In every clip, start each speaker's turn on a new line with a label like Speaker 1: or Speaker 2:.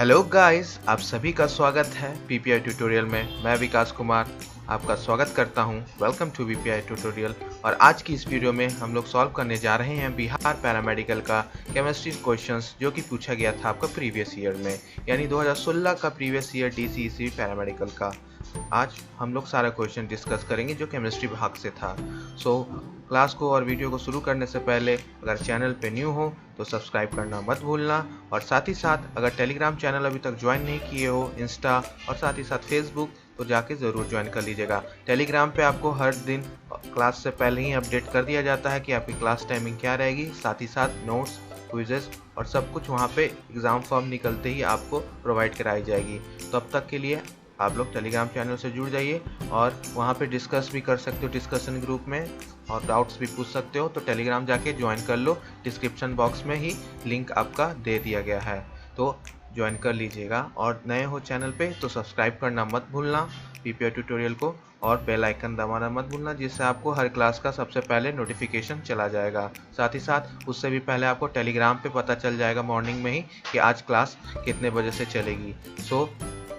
Speaker 1: Hello guys, आप सभी का स्वागत है पीपीआई ट्यूटोरियल में। मैं विकास कुमार आपका स्वागत करता हूं। Welcome to PPI tutorial. और आज की इस वीडियो में हम लोग सॉल्व करने जा रहे हैं बिहार पैरामेडिकल का केमिस्ट्री क्वेश्चंस जो कि पूछा गया था आपका प्रीवियस ईयर में, यानी 2016 का प्रीवियस ईयर डीसीईसी पैरामेडिकल का। आज हम लोग सारा क्वेश्चन डिस्कस करेंगे जो केमिस्ट्री भाग से था। क्लास को और वीडियो को शुरू करने से पहले अगर चैनल पे न्यू हो तो सब्सक्राइब करना मत भूलना, और साथ ही साथ अगर टेलीग्राम चैनल अभी तक ज्वाइन नहीं किए हो, इंस्टा और साथ ही साथ फेसबुक, तो जाके ज़रूर ज्वाइन कर लीजिएगा। टेलीग्राम पे आपको हर दिन क्लास से पहले ही अपडेट कर दिया जाता है कि आपकी क्लास टाइमिंग क्या रहेगी। साथ ही साथ नोट्स, क्विजेस और सब कुछ वहाँ पे एग्ज़ाम फॉर्म निकलते ही आपको प्रोवाइड कराई जाएगी। तो अब तक के लिए आप लोग टेलीग्राम चैनल से जुड़ जाइए और वहाँ पे डिस्कस भी कर सकते हो डिस्कशन ग्रुप में, और डाउट्स भी पूछ सकते हो। तो टेलीग्राम जाके ज्वाइन कर लो, डिस्क्रिप्शन बॉक्स में ही लिंक आपका दे दिया गया है, तो ज्वाइन कर लीजिएगा। और नए हो चैनल पे तो सब्सक्राइब करना मत भूलना पीपीआई ट्यूटोरियल को, और बेल आइकन दबाना मत भूलना, जिससे आपको हर क्लास का सबसे पहले नोटिफिकेशन चला जाएगा। साथ ही साथ उससे भी पहले आपको टेलीग्राम पे पता चल जाएगा मॉर्निंग में ही कि आज क्लास कितने बजे से चलेगी।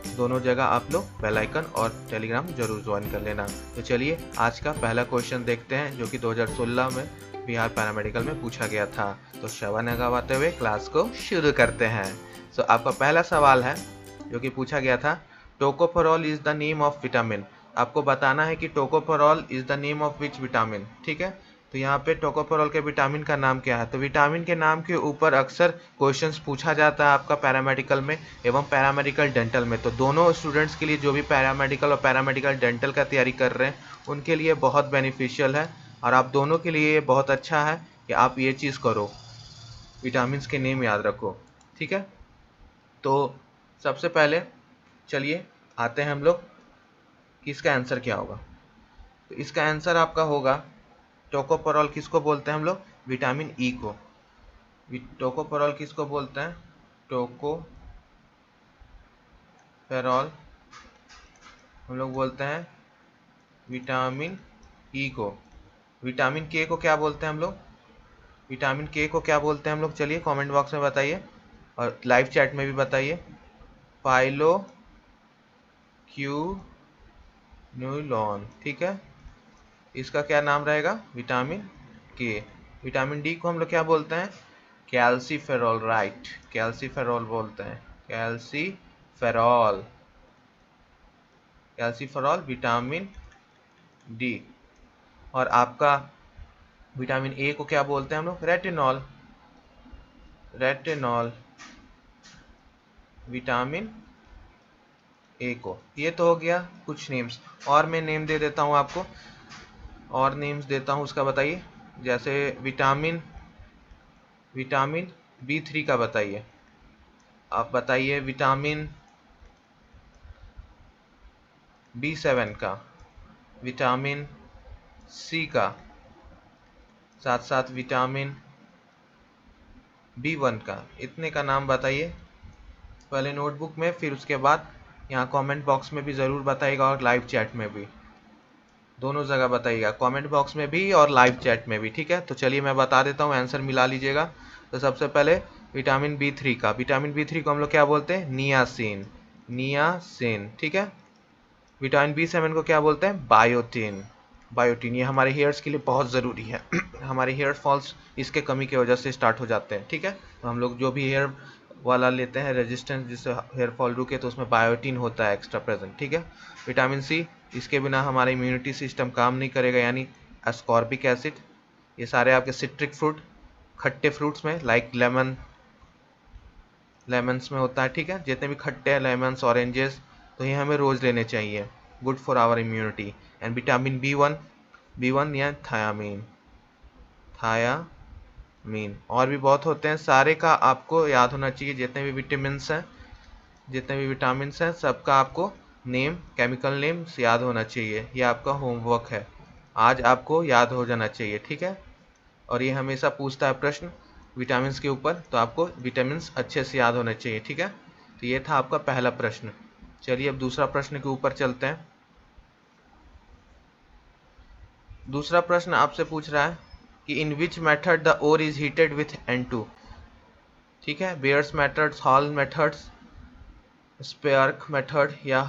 Speaker 1: दोनों जगह आप लोग बेल आइकन और टेलीग्राम जरूर ज्वाइन कर लेना। तो चलिए आज का पहला क्वेश्चन देखते हैं जो कि 2016 में बिहार पैरामेडिकल में पूछा गया था। तो शवा गवाते हुए क्लास को शुरू करते हैं। आपका पहला सवाल है जो कि पूछा गया था, tocopherol is the name of vitamin. आपको बताना है कि tocopherol is the name of which vitamin. ठीक है, तो यहाँ पे टोकोफेरॉल के विटामिन का नाम क्या है। तो विटामिन के नाम के ऊपर अक्सर क्वेश्चंस पूछा जाता है आपका पैरामेडिकल में एवं पैरामेडिकल डेंटल में। तो दोनों स्टूडेंट्स के लिए जो भी पैरामेडिकल और पैरामेडिकल डेंटल का तैयारी कर रहे हैं उनके लिए बहुत बेनिफिशियल है, और आप दोनों के लिए ये बहुत अच्छा है कि आप ये चीज़ करो, विटामिन के नेम याद रखो। ठीक है, तो सबसे पहले चलिए आते हैं हम लोग कि इसका आंसर क्या होगा। तो इसका आंसर आपका होगा, टोकोफेरॉल किसको बोलते हैं हम लोग, विटामिन ई को। टोकोफेरॉल किसको बोलते हैं, टोकोफेरॉल हम लोग बोलते हैं विटामिन ई को। विटामिन के को क्या बोलते हैं हम लोग, विटामिन के को क्या बोलते हैं हम लोग, चलिए कमेंट बॉक्स में बताइए और लाइव चैट में भी बताइए। फाइलोक्यूनोलॉन। ठीक है, इसका क्या नाम रहेगा, विटामिन के। विटामिन डी को हम लोग क्या बोलते हैं, कैल्सीफेरॉल। राइट, कैल्सीफेरॉल बोलते हैं, कैल्सीफेरॉल, कैल्सीफेरॉल विटामिन डी। और आपका विटामिन ए को क्या बोलते हैं हम लोग, रेटिनॉल, रेटिनॉल विटामिन ए को। ये तो हो गया कुछ नेम्स, और मैं नेम दे देता हूँ आपको, और नेम्स देता हूँ उसका बताइए। जैसे विटामिन B3 का बताइए, आप बताइए विटामिन B7 का, विटामिन सी का, साथ साथ विटामिन B1 का। इतने का नाम बताइए पहले नोटबुक में, फिर उसके बाद यहाँ कमेंट बॉक्स में भी ज़रूर बताइएगा और लाइव चैट में भी, दोनों जगह बताइएगा, कमेंट बॉक्स में भी और लाइव चैट में भी। ठीक है, तो चलिए मैं बता देता हूँ, आंसर मिला लीजिएगा। तो सबसे पहले विटामिन B3 का, विटामिन B3 को हम लोग क्या बोलते हैं, नियासिन, नियासिन। ठीक है, विटामिन B7 को क्या बोलते हैं, बायोटिन, बायोटिन। ये हमारे हेयर्स के लिए बहुत ज़रूरी है हमारे हेयर फॉल्स इसके कमी की वजह से स्टार्ट हो जाते हैं। ठीक है, तो हम लोग जो भी हेयर वाला लेते हैं रेजिस्टेंस जिससे हेयर फॉल रुके, तो उसमें बायोटिन होता है एक्स्ट्रा प्रेजेंट। ठीक है, विटामिन सी, इसके बिना हमारा इम्यूनिटी सिस्टम काम नहीं करेगा, यानी एस्कॉर्बिक एसिड। ये सारे आपके सिट्रिक फ्रूट, खट्टे फ्रूट्स में लाइक लेमन, लेमन्स में होता है। ठीक है, जितने भी खट्टे हैं, लेमन्स, ऑरेंजेस, तो ये हमें रोज़ लेने चाहिए, good for our immunity. And vitamin B1 या थायामीन, थायामीन, और भी बहुत होते हैं, सारे का आपको याद होना चाहिए। जितने भी विटामिन्स हैं, जितने भी विटामिन हैं, सबका आपको नेम, केमिकल नेम याद होना चाहिए। ये आपका होमवर्क है, आज आपको याद हो जाना चाहिए। ठीक है, और ये हमेशा पूछता है प्रश्न विटामिन के ऊपर, तो आपको विटामिन अच्छे से याद होने चाहिए। ठीक है, तो ये था आपका पहला प्रश्न। चलिए अब दूसरा प्रश्न के ऊपर चलते हैं। दूसरा प्रश्न आपसे पूछ रहा है कि in which method the ore is heated with N2। ठीक है, Bayer's methods, Hall methods, Serpeck method या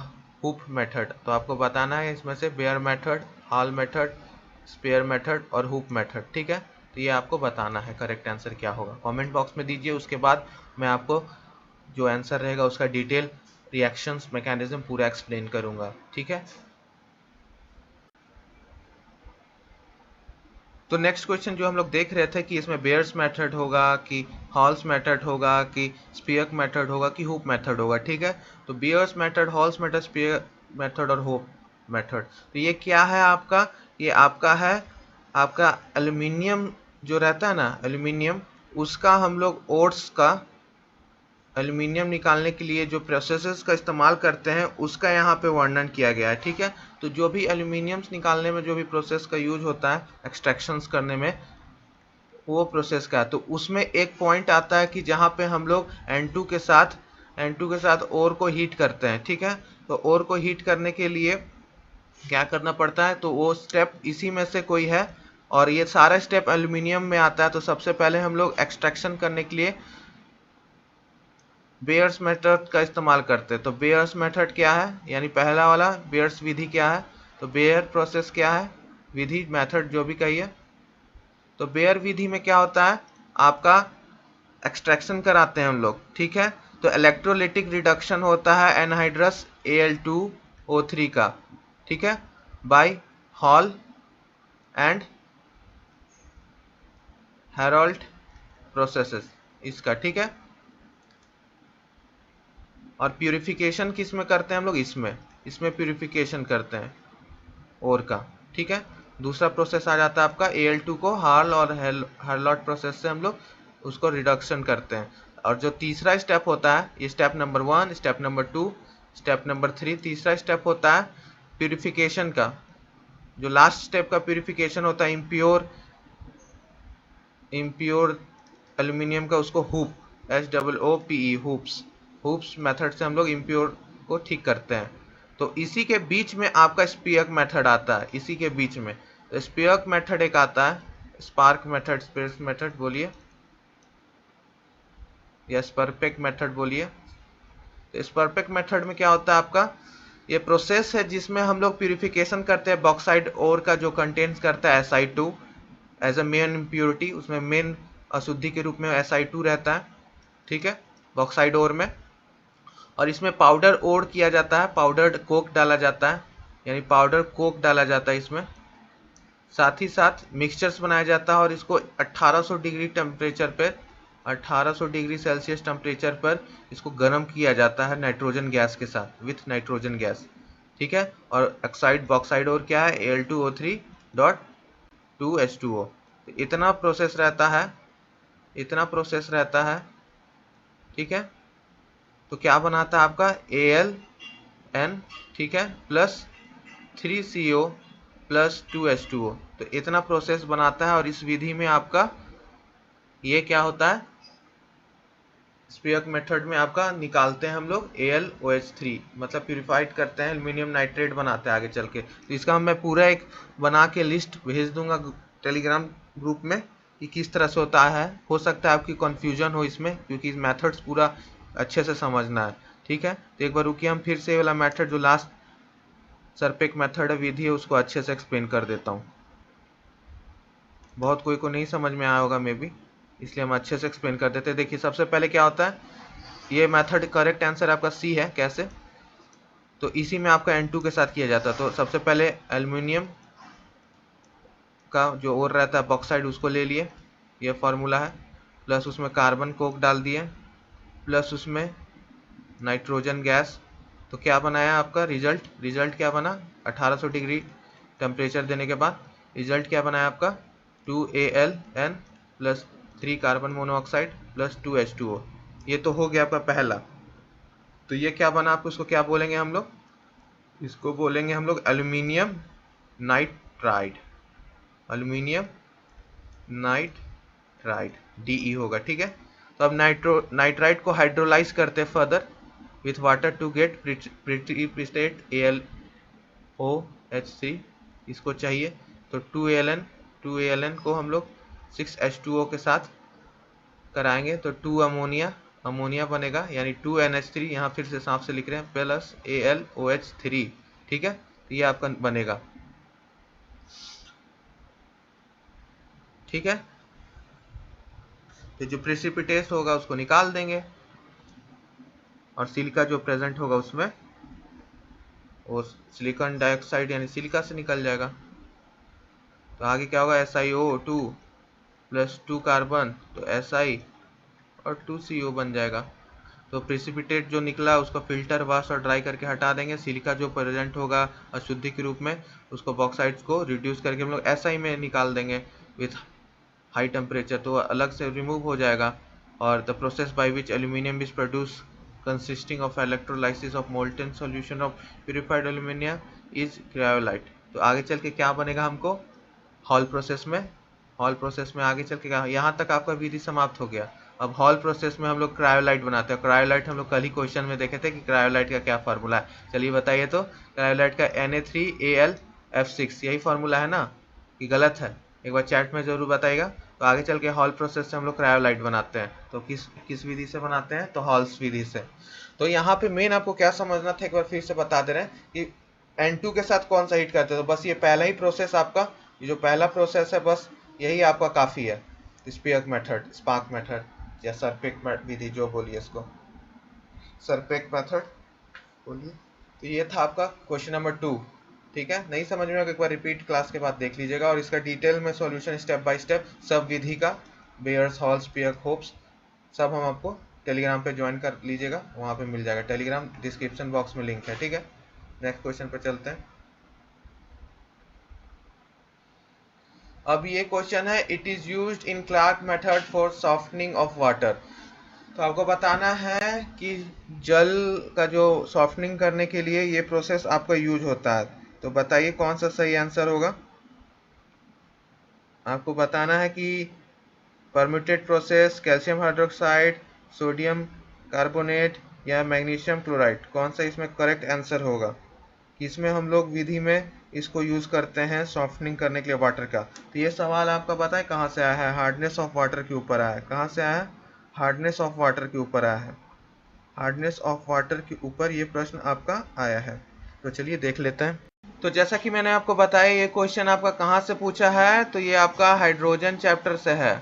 Speaker 1: हुप मेथड। तो आपको बताना है इसमें से Bayer method, Hall method, Serpeck method और हुप मेथड। ठीक है, तो ये आपको बताना है करेक्ट आंसर क्या होगा। कमेंट बॉक्स में दीजिए, उसके बाद मैं आपको जो आंसर रहेगा उसका डिटेल रिएक्शंस मैकेनिज्म पूरा एक्सप्लेन करूंगा। ठीक है, तो नेक्स्ट क्वेश्चन जो हम लोग देख रहे थे कि इसमें बेयर्स मेथड होगा कि हॉल्स मेथड होगा कि स्पियर्क मेथड होगा कि हुप मेथड होगा। ठीक है, तो Bayer's method, Hall's method, spear method और हुप मेथड, तो ये क्या है आपका? ये आपका है आपका एल्यूमिनियम जो रहता है ना, एल्यूमिनियम, उसका हम लोग ओर्स का एल्यूमिनियम निकालने के लिए जो प्रोसेसेस का इस्तेमाल करते हैं उसका यहाँ पे वर्णन किया गया है। ठीक है, तो जो भी एल्यूमिनियम्स निकालने में जो भी प्रोसेस का यूज होता है एक्सट्रैक्शंस करने में, वो प्रोसेस का है। तो उसमें एक पॉइंट आता है कि जहाँ पे हम लोग N2 के साथ ओर को हीट करते हैं। ठीक है, तो ओर को हीट करने के लिए क्या करना पड़ता है, तो वो स्टेप इसी में से कोई है और ये सारा स्टेप एल्यूमिनियम में आता है। तो सबसे पहले हम लोग एक्सट्रैक्शन करने के लिए बेयर्स मेथड का इस्तेमाल करते हैं। तो बेयर्स मेथड क्या है, यानी पहला वाला बेयर्स विधि क्या है, तो बेयर प्रोसेस क्या है, विधि मेथड जो भी कहिए। तो बेयर विधि में क्या होता है, आपका एक्सट्रैक्शन कराते हैं हम लोग। ठीक है, तो इलेक्ट्रोलिटिक रिडक्शन होता है एनहाइड्रस Al2O3 का। ठीक है, by Hall and Heroult processes इसका। ठीक है, और प्यूरिफिकेशन किस में करते हैं हम लोग, इसमें इसमें प्यूरिफिकेशन करते हैं ओर का। ठीक है, दूसरा प्रोसेस आ जाता है आपका Al2 को हॉल और हेरलॉट प्रोसेस से हम लोग उसको रिडक्शन करते हैं। और जो तीसरा स्टेप होता है, ये step number 1, step number 2, step number 3, तीसरा स्टेप होता है प्यूरिफिकेशन का। जो लास्ट स्टेप का प्यूरिफिकेशन होता है इम्प्योर एल्यूमिनियम का, उसको हुप, HOOPE, हुप्स मेथड से हम लोग इम्प्योर को ठीक करते हैं। तो इसी के बीच में आपका स्पियर्क मेथड आता है, इसी के बीच में स्पियर्क मेथड एक आता है, स्पार्क मेथड, स्पियर्क मेथड बोलिए या स्पर्पेक मेथड बोलिए। तो स्पर्पेक मेथड में क्या होता है आपका, ये प्रोसेस है जिसमें हम लोग प्यूरिफिकेशन करते हैं बॉक्साइड ओर का, जो कंटेन्स करता है Si2 as a main impurity. उसमें मेन अशुद्धि के रूप में Si2 रहता है। ठीक है, बॉक्साइड ओर में। और इसमें पाउडर ओर किया जाता है, पाउडर्ड कोक डाला जाता है, यानी पाउडर कोक डाला जाता है इसमें। साथ ही साथ मिक्सचर्स बनाया जाता है और इसको 1800 डिग्री टेम्परेचर पर, 1800 डिग्री सेल्सियस टेम्परेचर पर इसको गर्म किया जाता है नाइट्रोजन गैस के साथ, विथ नाइट्रोजन गैस। ठीक है, और ऑक्साइड बॉक्साइड और क्या है, Al2O3.2H2O। इतना प्रोसेस रहता है, इतना प्रोसेस रहता है। ठीक है, तो क्या बनाता है आपका Al(N), ठीक है, प्लस 3CO प्लस 2H2O। तो इतना प्रोसेस बनाता है और इस विधि में आपका ये क्या होता है, स्पियर्क मेथड में आपका निकालते हैं हम लोग AlOH3, मतलब प्यूरिफाइड करते हैं, एल्यूमिनियम नाइट्रेट बनाते हैं आगे चल के। तो इसका मैं पूरा एक बना के लिस्ट भेज दूंगा टेलीग्राम ग्रुप में कि किस तरह से होता है। हो सकता है आपकी कन्फ्यूजन हो इसमें, क्योंकि इस मेथड्स पूरा अच्छे से समझना है। ठीक है, तो एक बार रुकिए, हम फिर से वाला मेथड जो लास्ट सरपेक मेथड विधि है उसको अच्छे से एक्सप्लेन कर देता हूँ। बहुत कोई को नहीं समझ में आया होगा मे बी, इसलिए हम अच्छे से एक्सप्लेन कर देते हैं। देखिए सबसे पहले क्या होता है, ये मेथड करेक्ट आंसर आपका सी है। कैसे, तो इसी में आपका N2 के साथ किया जाता है। तो सबसे पहले एल्यूमिनियम का जो और रहता है बॉक्साइड, उसको ले लिए, ये फार्मूला है, प्लस उसमें कार्बन कोक डाल दिए, प्लस उसमें नाइट्रोजन गैस। तो क्या बनाया आपका रिजल्ट क्या बना, 1800 डिग्री टेम्परेचर देने के बाद रिजल्ट क्या बनाया आपका, 2Al(N) plus 3 carbon monoxide plus 2H2O। ये तो हो गया आपका पहला। तो ये क्या बना आपको, इसको क्या बोलेंगे हम लोग, इसको बोलेंगे हम लोग aluminium nitride, aluminium nitride, DE होगा। ठीक है, तो अब नाइट्राइड को हाइड्रोलाइज करते हैं further with water to get precipitate AlOH3, इसको चाहिए। तो 2Al(N) को हम लोग 6H2O के साथ कराएंगे, तो 2 अमोनिया अमोनिया बनेगा, यानी 2NH3, यहाँ फिर से सांप से लिख रहे हैं, प्लस AlOH3, ठीक है। तो ये आपका बनेगा, ठीक है। तो जो प्रेसिपिटेट होगा उसको निकाल देंगे और सिलिका जो प्रेजेंट होगा उसमें वो सिलिकॉन डाइऑक्साइड यानी सिलिका से निकल जाएगा। तो आगे क्या होगा, SiO2 प्लस 2 कार्बन, तो Si और 2CO बन जाएगा। तो प्रेसिपिटेट जो निकला उसको फिल्टर, वॉश और ड्राई करके हटा देंगे। सिलिका जो प्रेजेंट होगा अशुद्धि के रूप में उसको बॉक्साइड्स को रिड्यूस करके हम लोग SI में निकाल देंगे विथ हाई टेम्परेचर, तो अलग से रिमूव हो जाएगा। और the process by which aluminium is produce consisting of electrolysis of molten solution of purified aluminium is cryolite. तो आगे चल के क्या बनेगा हमको, हॉल प्रोसेस में, हॉल प्रोसेस में आगे चल के यहाँ तक आपका विधि समाप्त हो गया। अब हॉल प्रोसेस में हम लोग क्रायोलाइट बनाते हैं। क्रायोलाइट हम लोग कल ही क्वेश्चन में देखे थे कि क्रायोलाइट का क्या फार्मूला है। चलिए बताइए, तो क्रायोलाइट का Na3Al यही फार्मूला है ना, कि गलत है? एक बार चैट में जरूर बताइएगा। तो आगे चल के हॉल प्रोसेस से हम लोग क्रायोलाइट बनाते हैं। तो किस विधि से बनाते हैं, तो हॉल्स विधि से। तो यहाँ पे मेन आपको क्या समझना था, एक बार फिर से बता दे रहे हैं कि N2 के साथ कौन सा हीट करते हैं। तो बस ये पहला ही प्रोसेस आपका, ये जो पहला प्रोसेस है बस यही आपका काफ़ी है। स्पार्क मेथड या सरपेक विधि जो बोलिए इसको, सरपेक मेथड बोलिए। तो ये था आपका क्वेश्चन नंबर 2, ठीक है। नहीं समझ में, एक बार रिपीट क्लास के बाद देख लीजिएगा और इसका डिटेल में सॉल्यूशन स्टेप बाय स्टेप सब विधि का, बेयर्स, हॉल्स, पियर्स, होप्स, सब हम आपको टेलीग्राम पे ज्वाइन कर लीजिएगा, वहाँ पे मिल जाएगा। टेलीग्राम डिस्क्रिप्शन बॉक्स में लिंक है, ठीक है। नेक्स्ट क्वेश्चन पे चलते हैं। अब ये क्वेश्चन है, it is used in Clark method for softening of water. तो आपको बताना है कि जल का जो सॉफ्टनिंग करने के लिए ये प्रोसेस आपका यूज होता है। तो बताइए कौन सा सही आंसर होगा। आपको बताना है कि permuted process, calcium hydroxide, sodium carbonate या मैग्नीशियम क्लोराइड, कौन सा इसमें करेक्ट आंसर होगा कि इसमें हम लोग विधि में इसको यूज करते हैं सॉफ्टनिंग करने के लिए वाटर का। तो ये सवाल आपका पता है कहाँ से आया है, हार्डनेस ऑफ वाटर के ऊपर आया है। कहाँ से आया है, हार्डनेस ऑफ वाटर के ऊपर आया है। हार्डनेस ऑफ वाटर के ऊपर ये प्रश्न आपका आया है। तो चलिए देख लेते हैं। तो जैसा कि मैंने आपको बताया, ये क्वेश्चन आपका कहाँ से पूछा है, तो ये आपका हाइड्रोजन चैप्टर से है।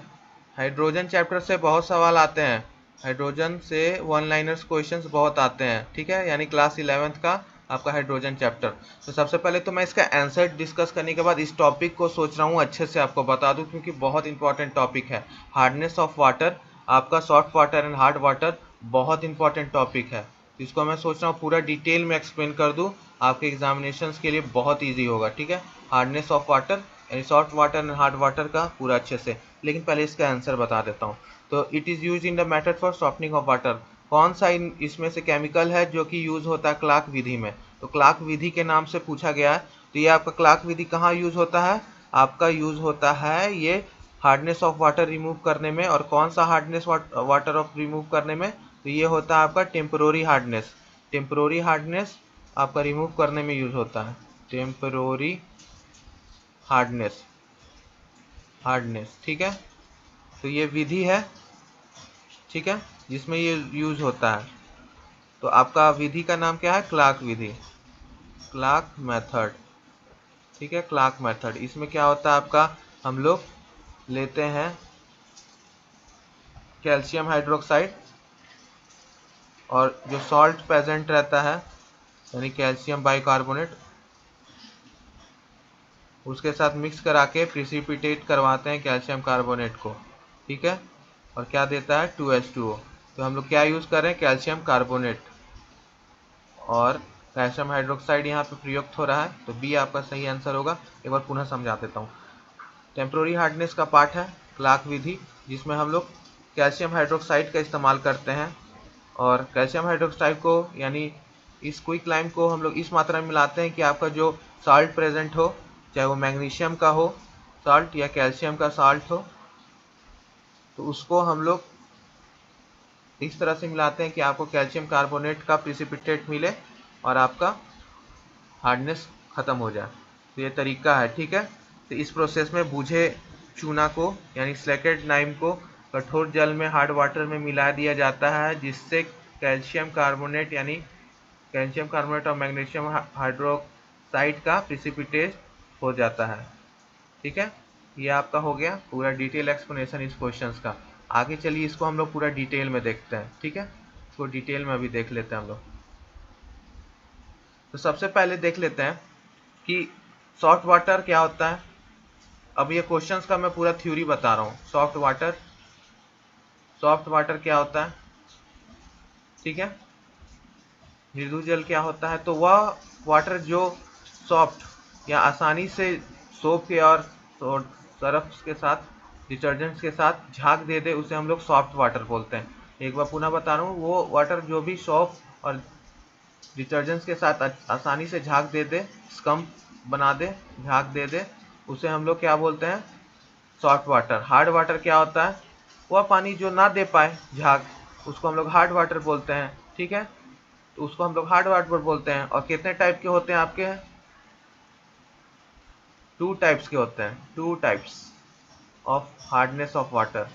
Speaker 1: हाइड्रोजन चैप्टर से बहुत सवाल आते हैं, हाइड्रोजन से वन लाइनर्स क्वेश्चंस बहुत आते हैं, ठीक है। यानी क्लास 11th का आपका हाइड्रोजन चैप्टर। तो सबसे पहले तो मैं इसका आंसर डिस्कस करने के बाद इस टॉपिक को सोच रहा हूँ अच्छे से आपको बता दूं, क्योंकि बहुत इंपॉर्टेंट टॉपिक है। हार्डनेस ऑफ वाटर, आपका soft water and hard water, बहुत इंपॉर्टेंट टॉपिक है। तो इसको मैं सोच रहा हूँ पूरा डिटेल में एक्सप्लेन कर दूँ, आपके एग्जामिनेशंस के लिए बहुत ईजी होगा, ठीक है। हार्डनेस ऑफ वाटर यानी soft water and hard water का पूरा अच्छे से। लेकिन पहले इसका आंसर बता देता हूँ। तो it is use in the method for softening of water, कौन सा इसमें से केमिकल है जो कि यूज होता है क्लार्क विधि में। तो क्लार्क विधि के नाम से पूछा गया है। तो ये आपका क्लार्क विधि कहाँ यूज होता है, आपका यूज होता है ये हार्डनेस ऑफ वाटर रिमूव करने में। और कौन सा हार्डनेस वाटर ऑफ रिमूव करने में, तो ये होता है आपका टेम्परोरी हार्डनेस। टेम्परोरी हार्डनेस आपका रिमूव करने में यूज होता है, टेम्परोरी हार्डनेस, हार्डनेस, ठीक है। तो ये विधि है, ठीक है, जिसमें ये यूज होता है। तो आपका विधि का नाम क्या है, क्लार्क विधि, क्लार्क मेथड, ठीक है। क्लार्क मेथड, इसमें क्या होता है आपका, हम लोग लेते हैं कैल्शियम हाइड्रोक्साइड और जो सॉल्ट प्रेजेंट रहता है यानी कैल्शियम बाइकार्बोनेट, उसके साथ मिक्स करा के प्रिसिपिटेट करवाते हैं कैल्शियम कार्बोनेट को, ठीक है। और क्या देता है, 2H2O। तो हम लोग क्या यूज़ कर रहे हैं, कैल्शियम कार्बोनेट और कैल्शियम हाइड्रोक्साइड यहाँ पे प्रयुक्त हो रहा है। तो बी आपका सही आंसर होगा। एक बार पुनः समझा देता हूँ। टेम्प्रोरी हार्डनेस का पार्ट है क्लार्क विधि, जिसमें हम लोग कैल्शियम हाइड्रोक्साइड का इस्तेमाल करते हैं। और कैल्शियम हाइड्रोक्साइड को यानी इस क्विक लाइम को हम लोग इस मात्रा में मिलाते हैं कि आपका जो साल्ट प्रेजेंट हो, चाहे वो मैग्नीशियम का हो साल्ट या कैल्शियम का साल्ट हो, तो उसको हम लोग इस तरह से मिलाते हैं कि आपको कैल्शियम कार्बोनेट का प्रिसिपिटेट मिले और आपका हार्डनेस ख़त्म हो जाए। तो ये तरीका है, ठीक है। तो इस प्रोसेस में बूझे चूना को यानी स्लेकेट लाइम को कठोर जल में हार्ड वाटर में मिला दिया जाता है, जिससे कैल्शियम कार्बोनेट यानी कैल्शियम कार्बोनेट और मैग्नीशियम हाइड्रोक्साइड का प्रिसिपिटेट हो जाता है। ठीक है, ये आपका हो गया पूरा डिटेल एक्सप्लेनेशन इस क्वेश्चंस का। आगे चलिए इसको हम लोग पूरा डिटेल में देखते हैं। ठीक है, इसको डिटेल में अभी देख लेते हैं हम लोग। तो सबसे पहले देख लेते हैं कि सॉफ्ट वाटर क्या होता है। अब ये क्वेश्चंस का मैं पूरा थ्योरी बता रहा हूँ। सॉफ्ट वाटर क्या होता है, ठीक है। मृदु जल क्या होता है, तो वह वाटर जो सॉफ्ट या आसानी से सोप के और सर्फ के साथ, डिटर्जेंट्स के साथ झाग दे दे, उसे हम लोग सॉफ्ट वाटर बोलते हैं। एक बार पुनः बता रहा हूँ, वो वाटर जो भी सॉफ्ट और डिटर्जेंट्स के साथ आसानी से झाग दे दे, स्कम्प बना दे, झाग दे दे, उसे हम लोग क्या बोलते हैं, सॉफ्ट वाटर। हार्ड वाटर क्या होता है, वह पानी जो ना दे पाए झाग, उसको हम लोग हार्ड वाटर बोलते हैं। ठीक है, तो उसको हम लोग हार्ड वाटर बोलते हैं। और कितने टाइप के होते हैं आपके, 2 टाइप्स के होते हैं। 2 types of hardness of water.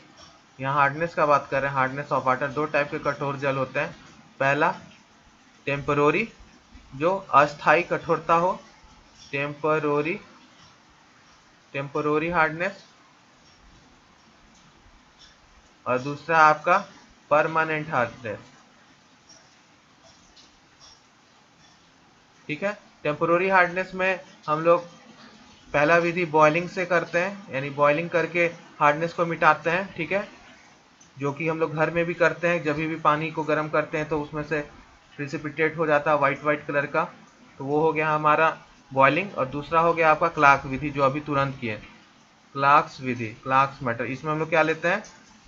Speaker 1: यहाँ हार्डनेस का बात कर रहे हैं, हार्डनेस ऑफ वाटर। 2 टाइप के कठोर जल होते हैं। पहला टेम्परोरी, जो अस्थाई कठोरता हो, टेम्परोरी हार्डनेस। और दूसरा आपका परमानेंट हार्डनेस। ठीक है, टेम्परोरी हार्डनेस में हम लोग पहला विधि बॉइलिंग से करते हैं, यानी बॉइलिंग करके हार्डनेस को मिटाते हैं। ठीक है, जो कि हम लोग घर में भी करते हैं। जब भी पानी को गर्म करते हैं तो उसमें से प्रिसिपिटेट हो जाता है वाइट कलर का, तो वो हो गया हमारा बॉइलिंग। और दूसरा हो गया आपका क्लार्क विधि, जो अभी तुरंत किए, क्लार्क्स विधि, क्लार्क्स मेथड। इसमें हम लोग क्या लेते हैं,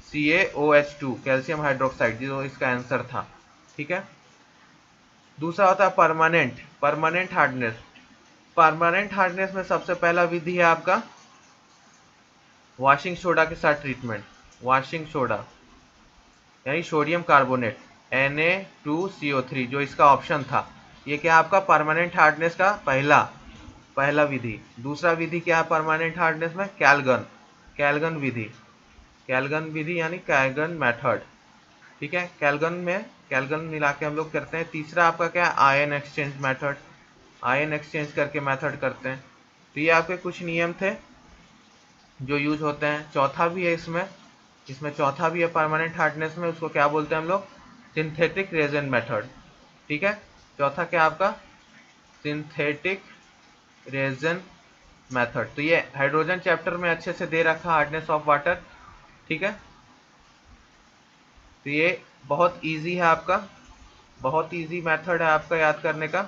Speaker 1: CaOH2, कैल्शियम हाइड्रोक्साइड, जो इसका आंसर था। ठीक है, दूसरा होता है परमानेंट हार्डनेस। परमानेंट हार्डनेस में सबसे पहला विधि है आपका वॉशिंग सोडा के साथ ट्रीटमेंट। वॉशिंग सोडा यानी सोडियम कार्बोनेट, Na2CO3, जो इसका ऑप्शन था। ये क्या आपका परमानेंट हार्डनेस का पहला विधि। दूसरा विधि क्या है परमानेंट हार्डनेस में, कैलगन विधि यानी कैलगन मेथड। ठीक है, कैलगन मिला के हम लोग करते हैं। तीसरा आपका क्या है, आयन एक्सचेंज करके मेथड करते हैं। तो ये आपके कुछ नियम थे जो यूज होते हैं। चौथा भी है इसमें चौथा भी है परमानेंट हार्डनेस में, उसको क्या बोलते हैं हम लोग, सिंथेटिक रेजन मेथड। ठीक है, चौथा क्या आपका, सिंथेटिक रेजन मेथड। तो ये हाइड्रोजन चैप्टर में अच्छे से दे रखा हार्डनेस ऑफ वाटर। ठीक है, तो ये बहुत इजी है आपका, बहुत इजी मेथड है आपका याद करने का।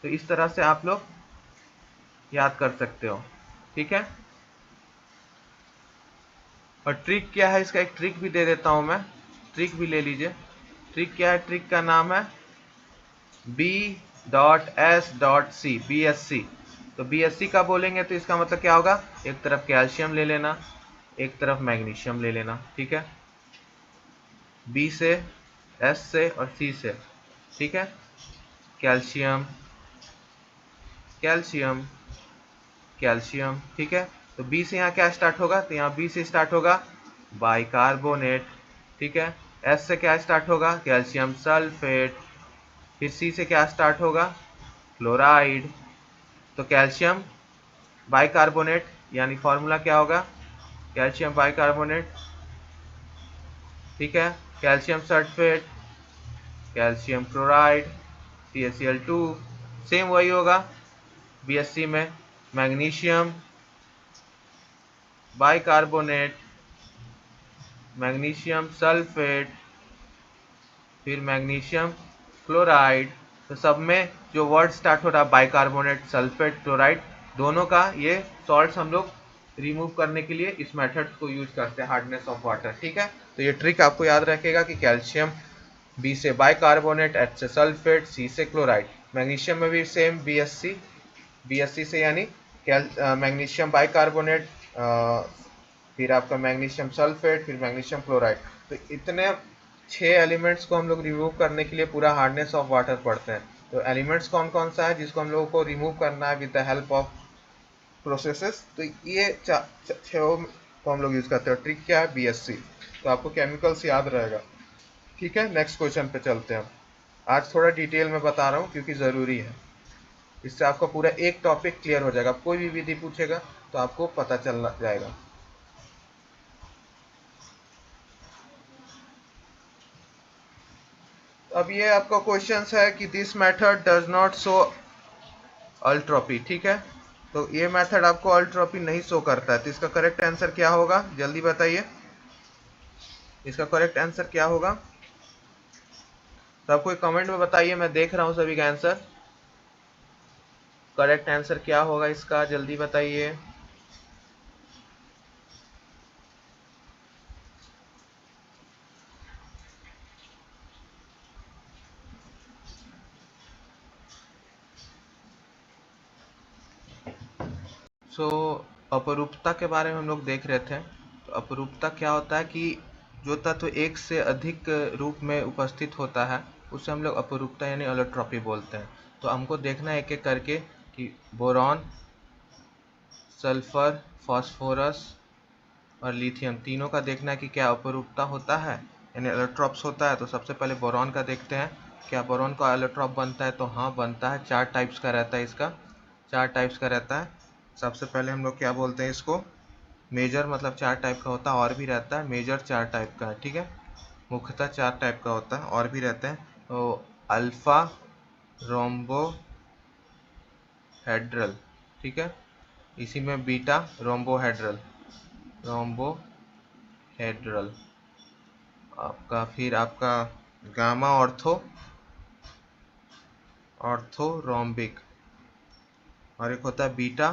Speaker 1: तो इस तरह से आप लोग याद कर सकते हो। ठीक है, और ट्रिक क्या है इसका, एक ट्रिक भी दे देता हूं मैं, ट्रिक भी ले लीजिए। ट्रिक क्या है, ट्रिक का नाम है B.S.C, BSC। तो BSC का बोलेंगे तो इसका मतलब क्या होगा, एक तरफ कैल्शियम ले लेना, एक तरफ मैग्नीशियम ले लेना। ठीक है, B से, S से और C से। ठीक है, कैल्शियम कैल्शियम कैल्शियम। ठीक है, तो B से यहाँ क्या स्टार्ट होगा, तो यहाँ B से स्टार्ट होगा बाइकार्बोनेट। ठीक है, S से क्या स्टार्ट होगा, कैल्शियम सल्फेट। फिर C से क्या स्टार्ट होगा, क्लोराइड। तो कैल्शियम बाइकार्बोनेट यानी फॉर्मूला क्या होगा, कैल्शियम बाइकार्बोनेट। ठीक है, calcium sulphate, calcium chloride, CaCl2। Same वही होगा BSC में, मैग्नीशियम बाइकार्बोनेट, मैग्नीशियम सल्फेट, फिर मैग्नीशियम क्लोराइड। तो सब में जो वर्ड स्टार्ट हो रहा है बाइकार्बोनेट, सल्फेट, क्लोराइड, दोनों का ये सॉल्ट्स हम लोग रिमूव करने के लिए इस मेथड को यूज करते हैं, हार्डनेस ऑफ वाटर। ठीक है, तो ये ट्रिक आपको याद रखेगा कि कैल्शियम B से बाइकार्बोनेट, H से सल्फेट, C से क्लोराइड। मैग्नीशियम में भी सेम BSC से यानी मैग्नीशियम बाइकार्बोनेट, फिर आपका मैग्नीशियम सल्फेट, फिर मैग्नीशियम क्लोराइड। तो इतने 6 एलिमेंट्स को हम लोग रिमूव करने के लिए पूरा हार्डनेस ऑफ वाटर पढ़ते हैं। तो एलिमेंट्स कौन कौन सा है जिसको हम लोगों को रिमूव करना है with the help of processes, तो ये को हम लोग यूज करते हैं। ट्रिक क्या है? BSc। तो आपको केमिकल्स याद रहेगा। ठीक है, नेक्स्ट क्वेश्चन पे चलते हैं। आज थोड़ा डिटेल में बता रहा हूँ क्योंकि ज़रूरी है, इससे आपका पूरा एक टॉपिक क्लियर हो जाएगा। कोई भी विधि पूछेगा तो आपको पता चल जाएगा। अब ये आपका क्वेश्चन है कि this method does not show allotropy. ठीक है, तो ये मेथड आपको अल्ट्रोपी नहीं शो करता है, तो इसका करेक्ट आंसर क्या होगा? जल्दी बताइए, इसका करेक्ट आंसर क्या होगा? सब कोई कमेंट में बताइए, मैं देख रहा हूँ सभी का आंसर। करेक्ट आंसर क्या होगा इसका, जल्दी बताइए। सो अपरूपता के बारे में हम लोग देख रहे थे। तो अपरूपता क्या होता है कि जो तत्व एक से अधिक रूप में उपस्थित होता है उसे हम लोग अपरूपता यानी अलोट्रॉपी बोलते हैं। तो हमको देखना है एक एक करके कि बोरॉन, सल्फर, फास्फोरस और लिथियम तीनों का देखना है कि क्या अपरूपता होता है यानी एलोट्रॉप्स होता है। तो सबसे पहले बोरॉन का देखते हैं, क्या बोरॉन का एलोट्रॉप बनता है? तो हाँ बनता है, 4 टाइप्स का रहता है इसका, 4 टाइप्स का रहता है। सबसे पहले हम लोग क्या बोलते हैं इसको? मेजर, मतलब 4 टाइप का होता है, और भी रहता है। मेजर 4 टाइप का है, ठीक है, मुख्यतः 4 टाइप का होता है, और भी रहते हैं। तो अल्फा रोम्बो हेड्रल, ठीक है, इसी में बीटा रोम्बोहेड्रल, रोम्बोहेड्रल आपका, फिर आपका गामा ऑर्थो ऑर्थोरोम्बिक, और एक होता है बीटा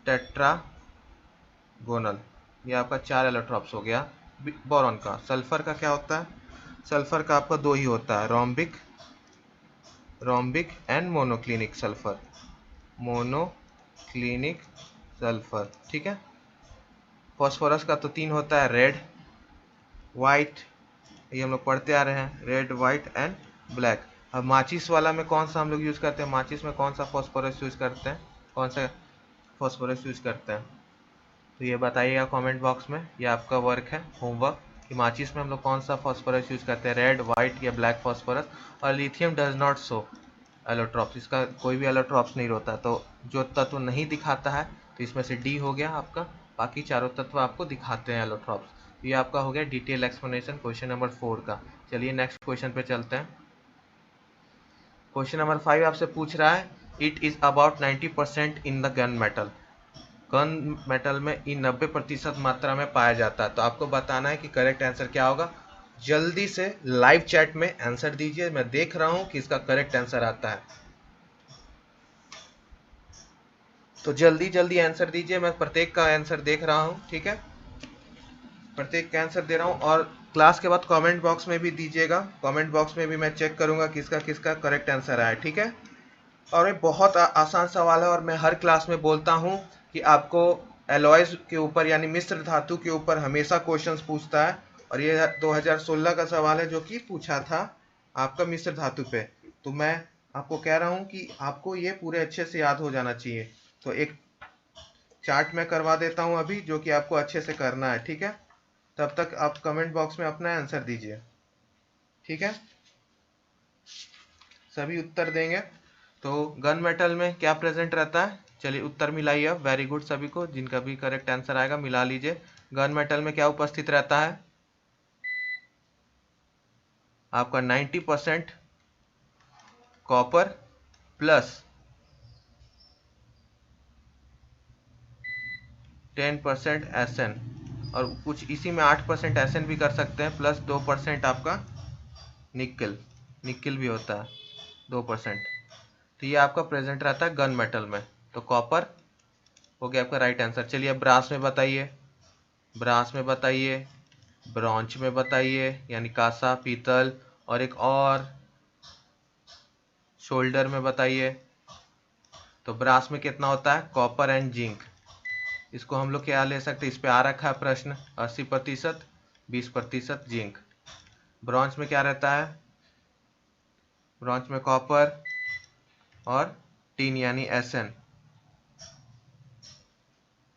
Speaker 1: टेट्रागोनल। ये आपका 4 एलोट्रॉप्स हो गया बोरॉन का। सल्फर का क्या होता है? सल्फर का आपका 2 ही होता है, rhombic and monoclinic sulphur, monoclinic sulphur, ठीक है। फॉस्फोरस का तो 3 होता है, रेड, वाइट, ये हम लोग पढ़ते आ रहे हैं, रेड, वाइट एंड ब्लैक। अब माचिस वाला में कौन सा हम लोग यूज करते हैं? माचिस में कौन सा फॉस्फोरस यूज करते हैं? कौन सा फॉस्फोरस यूज करते हैं? तो ये बताइएगा कमेंट बॉक्स में, ये आपका वर्क है, होमवर्क, कि माचिस में हम लोग कौन सा फॉस्फोरस यूज करते हैं, रेड, वाइट या ब्लैक फॉस्फोरस। और lithium does not show allotropes, इसका कोई भी एलोट्रॉप्स नहीं होता। तो जो तत्व नहीं दिखाता है तो इसमें से डी हो गया आपका, बाकी चारों तत्व आपको दिखाते हैं एलोट्रॉप्स। तो ये आपका हो गया डिटेल एक्सप्लेनेशन क्वेश्चन नंबर 4 का। चलिए नेक्स्ट क्वेश्चन पे चलते हैं। क्वेश्चन नंबर 5 आपसे पूछ रहा है, it is about 90% in the gun metal. Gun metal में ई 90% मात्रा में पाया जाता है। तो आपको बताना है कि करेक्ट आंसर क्या होगा। जल्दी से लाइव चैट में आंसर दीजिए, मैं देख रहा हूं कि इसका करेक्ट आंसर आता है। तो जल्दी जल्दी आंसर दीजिए, मैं प्रत्येक का आंसर देख रहा हूं, ठीक है, प्रत्येक का आंसर दे रहा हूं। और क्लास के बाद कमेंट बॉक्स में भी दीजिएगा, कमेंट बॉक्स में भी मैं चेक करूंगा किसका किसका करेक्ट आंसर आया, ठीक है। और ये बहुत आसान सवाल है, और मैं हर क्लास में बोलता हूं कि आपको एलॉयज के ऊपर यानी मिश्र धातु के ऊपर हमेशा क्वेश्चंस पूछता है। और ये 2016 का सवाल है जो कि पूछा था आपका मिश्र धातु पे। तो मैं आपको कह रहा हूं कि आपको ये पूरे अच्छे से याद हो जाना चाहिए। तो एक चार्ट में करवा देता हूं अभी, जो कि आपको अच्छे से करना है, ठीक है। तब तक आप कमेंट बॉक्स में अपना आंसर दीजिए, ठीक है, सभी उत्तर देंगे। तो गन मेटल में क्या प्रेजेंट रहता है? चलिए उत्तर मिलाइए अब, वेरी गुड सभी को, जिनका भी करेक्ट आंसर आएगा मिला लीजिए। गन मेटल में क्या उपस्थित रहता है आपका? 90% कॉपर प्लस 10% एसएन, और कुछ इसी में 8% एसएन भी कर सकते हैं, प्लस 2% आपका निकल, निकल भी होता है 2%। तो ये आपका प्रेजेंट रहता है गन मेटल में। तो कॉपर हो गया आपका राइट आंसर। चलिए अब ब्रास में बताइए, ब्रास में बताइए, ब्रॉन्ज में बताइए, यानी कांसा, पीतल, और एक और शोल्डर में बताइए। तो ब्रास में कितना होता है? Copper and zinc. इसको हम लोग क्या ले सकते हैं, इस पे आ रखा है प्रश्न, 80%, 20% जिंक। ब्रॉन्ज में क्या रहता है? ब्रॉन्ज में कॉपर और टीन यानी एसएन,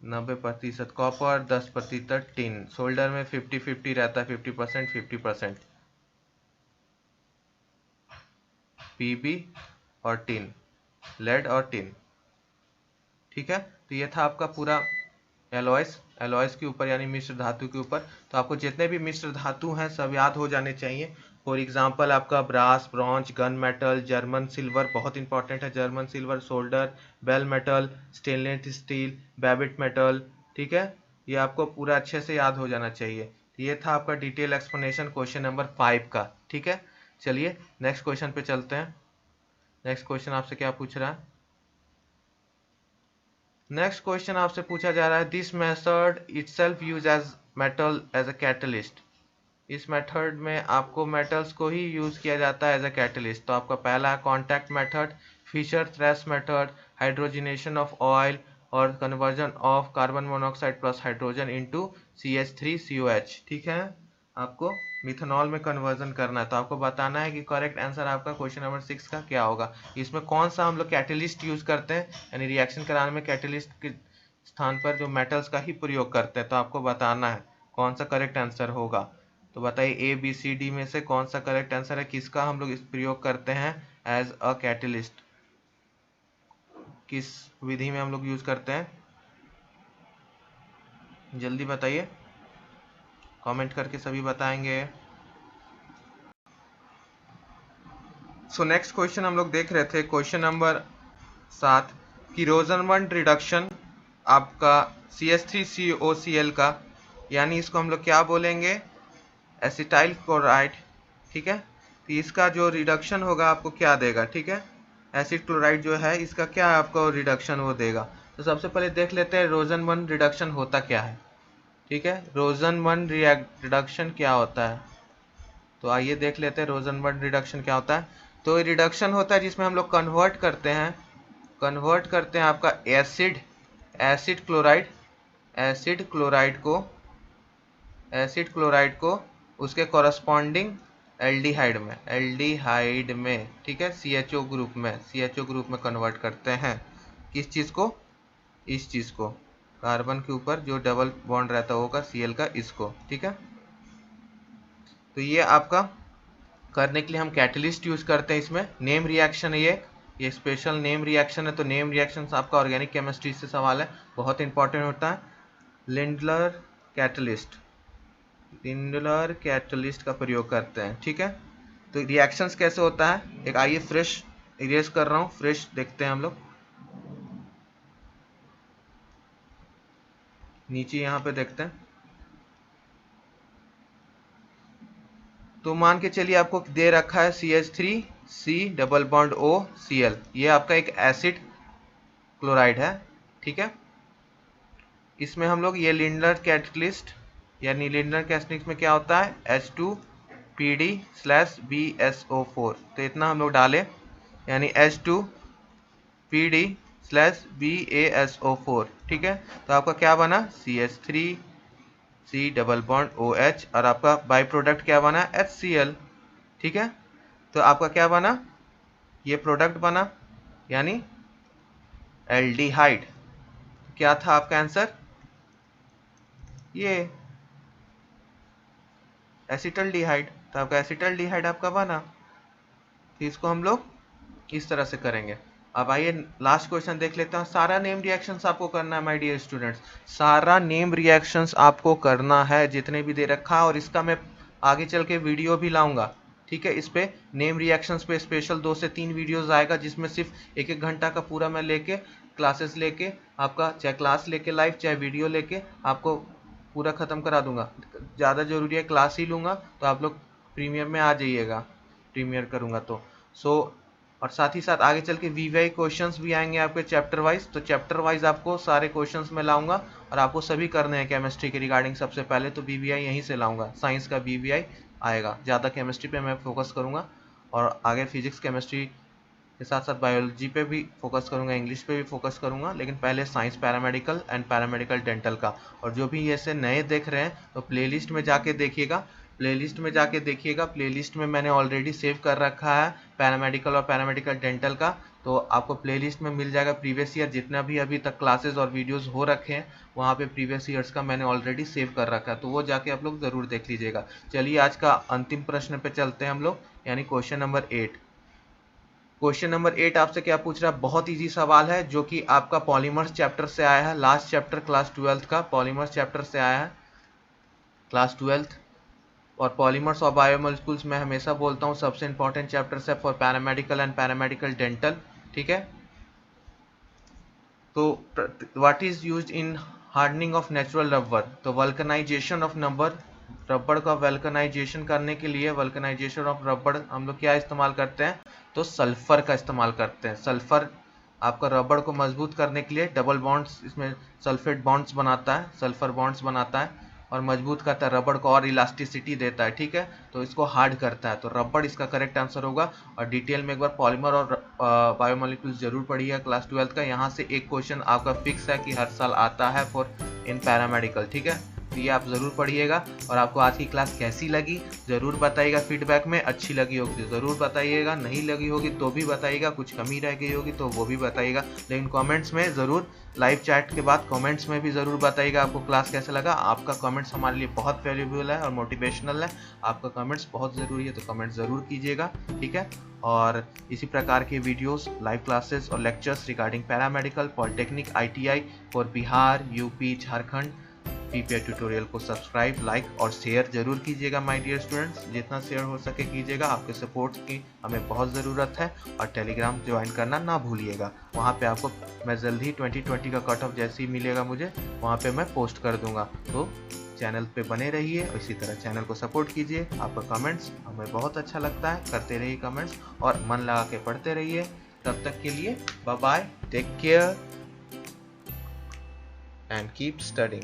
Speaker 1: 90% कॉपर, 10% टिन। सोल्डर में 50-50 रहता है, 50% 50%। पीबी और टिन, लेड और टिन। ठीक है, तो ये था आपका पूरा एलॉयस के ऊपर यानी मिश्र धातु के ऊपर। तो आपको जितने भी मिश्र धातु हैं सब याद हो जाने चाहिए। फॉर एग्जांपल आपका brass, bronze, gun metal, German silver बहुत इंपॉर्टेंट है, German silver, solder, bell metal, stainless steel, babbitt metal. ठीक है, ये आपको पूरा अच्छे से याद हो जाना चाहिए। ये था आपका डिटेल एक्सप्लेनेशन क्वेश्चन नंबर 5 का। ठीक है, चलिए नेक्स्ट क्वेश्चन पे चलते हैं। नेक्स्ट क्वेश्चन आपसे क्या पूछ रहा है? नेक्स्ट क्वेश्चन आपसे पूछा जा रहा है, this method itself use as metal as a catalyst. इस मेथड में आपको मेटल्स को ही यूज किया जाता है एज अ कैटलिस्ट। तो आपका पहला है contact method, Fischer Tropsch method, hydrogenation of oil और conversion of carbon monoxide plus hydrogen into CH3COH। ठीक है, आपको मिथेनॉल में कन्वर्जन करना है। तो आपको बताना है कि करेक्ट आंसर आपका क्वेश्चन नंबर 6 का क्या होगा। इसमें कौन सा हम लोग कैटलिस्ट यूज करते हैं, यानी रिएक्शन कराने में कैटलिस्ट के स्थान पर जो मेटल्स का ही प्रयोग करते हैं। तो आपको बताना है कौन सा करेक्ट आंसर होगा। तो बताइए ABCD में से कौन सा करेक्ट आंसर है, किसका हम लोग इस प्रयोग करते हैं एज अ कैटलिस्ट, किस विधि में हम लोग यूज करते हैं? जल्दी बताइए, कमेंट करके सभी बताएंगे। सो नेक्स्ट क्वेश्चन हम लोग देख रहे थे, क्वेश्चन नंबर 7 कि रोजनमंड रिडक्शन आपका CH3COCl का, यानी इसको हम लोग क्या बोलेंगे, एसिटाइल क्लोराइड। ठीक है, तो इसका जो रिडक्शन होगा आपको क्या देगा? ठीक है, एसिड क्लोराइड जो है इसका क्या आपको रिडक्शन वो देगा। तो सबसे पहले देख लेते हैं रोजनमंड रिडक्शन होता क्या है। ठीक है, रोजनमंड रिडक्शन क्या होता है, तो आइए देख लेते हैं रोजनमंड रिडक्शन क्या होता है। तो रिडक्शन होता है जिसमें हम लोग कन्वर्ट करते हैं आपका एसिड क्लोराइड को उसके कॉरस्पॉन्डिंग एल्डिहाइड में, ठीक है, CHO ग्रुप में कन्वर्ट करते हैं। किस चीज़ को? इस चीज़ को, कार्बन के ऊपर जो डबल बॉन्ड रहता होगा Cl का, इसको। ठीक है, तो ये आपका करने के लिए हम कैटलिस्ट यूज करते हैं। इसमें नेम रिएक्शन है, ये स्पेशल नेम रिएक्शन है। तो नेम रिएक्शन आपका ऑर्गेनिक केमिस्ट्री से सवाल है, बहुत इंपॉर्टेंट होता है। लिंडलर कैटलिस्ट का प्रयोग करते हैं। ठीक है, तो रिएक्शंस कैसे होता है, एक आइए फ्रेश इरेज कर रहा हूँ, फ्रेश देखते हैं हम लोग। नीचे यहाँ पे देखते हैं, तो मान के चलिए आपको दे रखा है CH3C डबल बॉन्ड OCl, ये आपका एक एसिड क्लोराइड है। ठीक है, इसमें हम लोग ये लिंडलर कैटलिस्ट यानी लिंडलर कैटलिस्ट में क्या होता है, H2PD/BSO4। तो इतना हम लोग डालें, यानी H2PD/BaSO4। ठीक है, तो आपका क्या बना, CH3C डबल बॉन्ड OH, और आपका बाई प्रोडक्ट क्या बना, HCl। ठीक है, तो आपका क्या बना, ये प्रोडक्ट बना यानी एल्डिहाइड। क्या था आपका आंसर, ये एसिटल्डिहाइड। तो आपका एसिटल्डिहाइड आपका बना। तो इसको हम लोग इस तरह से करेंगे। अब आइए लास्ट क्वेश्चन देख लेते हैं। सारा नेम रिएक्शंस आपको करना है माय डियर स्टूडेंट्स, सारा नेम रिएक्शंस आपको करना है जितने भी दे रखा है, और इसका मैं आगे चल के वीडियो भी लाऊंगा। ठीक है, इस पे नेम रिएक्शंस पे स्पेशल 2 से 3 वीडियोस आएगा, जिसमें सिर्फ 1-1 घंटा का पूरा मैं लेके क्लासेस लेके आपका, चाहे क्लास लेके लाइव चाहे वीडियो लेके आपको पूरा ख़त्म करा दूंगा। ज़्यादा ज़रूरी है क्लास ही लूँगा, तो आप लोग प्रीमियर में आ जाइएगा, प्रीमियर करूँगा तो। और साथ ही साथ आगे चल के VVI क्वेश्चंस भी आएंगे आपके चैप्टर वाइज। तो चैप्टर वाइज आपको सारे क्वेश्चंस में लाऊंगा, और आपको सभी करने हैं केमिस्ट्री के रिगार्डिंग। सबसे पहले तो VVI यहीं से लाऊंगा, साइंस का VVI आएगा। ज़्यादा केमिस्ट्री पे मैं फोकस करूँगा, और आगे फिजिक्स केमिस्ट्री के साथ साथ बायोलॉजी पे भी फोकस करूँगा, इंग्लिश पे भी फोकस करूँगा, लेकिन पहले science paramedical and paramedical dental का। और जो भी ऐसे नए देख रहे हैं तो प्लेलिस्ट में जाके देखिएगा, प्लेलिस्ट में जाके देखिएगा, प्लेलिस्ट में मैंने ऑलरेडी सेव कर रखा है पैरामेडिकल और पैरामेडिकल डेंटल का, तो आपको प्लेलिस्ट में मिल जाएगा। प्रीवियस ईयर जितना भी अभी तक क्लासेस और वीडियोस हो रखे हैं वहाँ पे प्रीवियस ईयर्स का मैंने ऑलरेडी सेव कर रखा है, तो वो जाके आप लोग ज़रूर देख लीजिएगा। चलिए आज का अंतिम प्रश्न पे चलते हैं हम लोग, यानी क्वेश्चन नंबर 8। क्वेश्चन नंबर 8 आपसे क्या पूछ रहा है, बहुत इजी सवाल है जो कि आपका पॉलीमर्स चैप्टर से आया है, लास्ट चैप्टर क्लास 12th का पॉलीमर्स चैप्टर से आया है, क्लास 12th। और पॉलीमर्स और बायोमोलिक्यूल्स में हमेशा बोलता हूँ सबसे इंपॉर्टेंट चैप्टर्स है for paramedical and paramedical dental, ठीक है। तो what is used in hardening of natural rubber, तो वल्कनाइजेशन ऑफ रबर का वल्कनाइजेशन करने के लिए, वल्कनाइजेशन ऑफ रबर हम लोग क्या इस्तेमाल करते हैं, तो सल्फर का इस्तेमाल करते हैं। सल्फर आपका रबर को मजबूत करने के लिए डबल बॉन्ड्स, इसमें सल्फेट बॉन्ड्स बनाता है, सल्फर बॉन्ड्स बनाता है और मजबूत करता है, रबर को और इलास्टिसिटी देता है, ठीक है, तो इसको हार्ड करता है, तो रबर इसका करेक्ट आंसर होगा। और डिटेल में एक बार पॉलीमर और बायोमोलिक्यूल्स जरूर पढ़िएगा क्लास 12th का, यहाँ से एक क्वेश्चन आपका फिक्स है कि हर साल आता है फॉर इन पैरामेडिकल, ठीक है, तो ये आप ज़रूर पढ़िएगा। और आपको आज की क्लास कैसी लगी ज़रूर बताइएगा फीडबैक में, अच्छी लगी होगी तो ज़रूर बताइएगा, नहीं लगी होगी तो भी बताइएगा, कुछ कमी रह गई होगी तो वो भी बताइएगा, लेकिन कमेंट्स में ज़रूर, लाइव चैट के बाद कमेंट्स में भी ज़रूर बताइएगा आपको क्लास कैसा लगा। आपका कमेंट्स हमारे लिए बहुत वैल्यूबल है और मोटिवेशनल है, आपका कमेंट्स बहुत ज़रूरी है, तो कमेंट्स ज़रूर कीजिएगा, ठीक है। और इसी प्रकार के वीडियोस, लाइव क्लासेस और lectures regarding paramedical, polytechnic, ITI for Bihar, UP, Jharkhand, PPI tutorial को सब्सक्राइब, लाइक और शेयर जरूर कीजिएगा माय डियर स्टूडेंट्स, जितना शेयर हो सके कीजिएगा, आपके सपोर्ट की हमें बहुत ज़रूरत है। और टेलीग्राम ज्वाइन करना ना भूलिएगा, वहाँ पे आपको मैं जल्द ही 2020 का कट ऑफ जैसे ही मिलेगा मुझे वहाँ पे मैं पोस्ट कर दूंगा, तो चैनल पे बने रहिए और इसी तरह चैनल को सपोर्ट कीजिए। आपका कमेंट्स हमें बहुत अच्छा लगता है, करते रहिए कमेंट्स और मन लगा के पढ़ते रहिए। तब तक के लिए bye bye, take care and keep studying.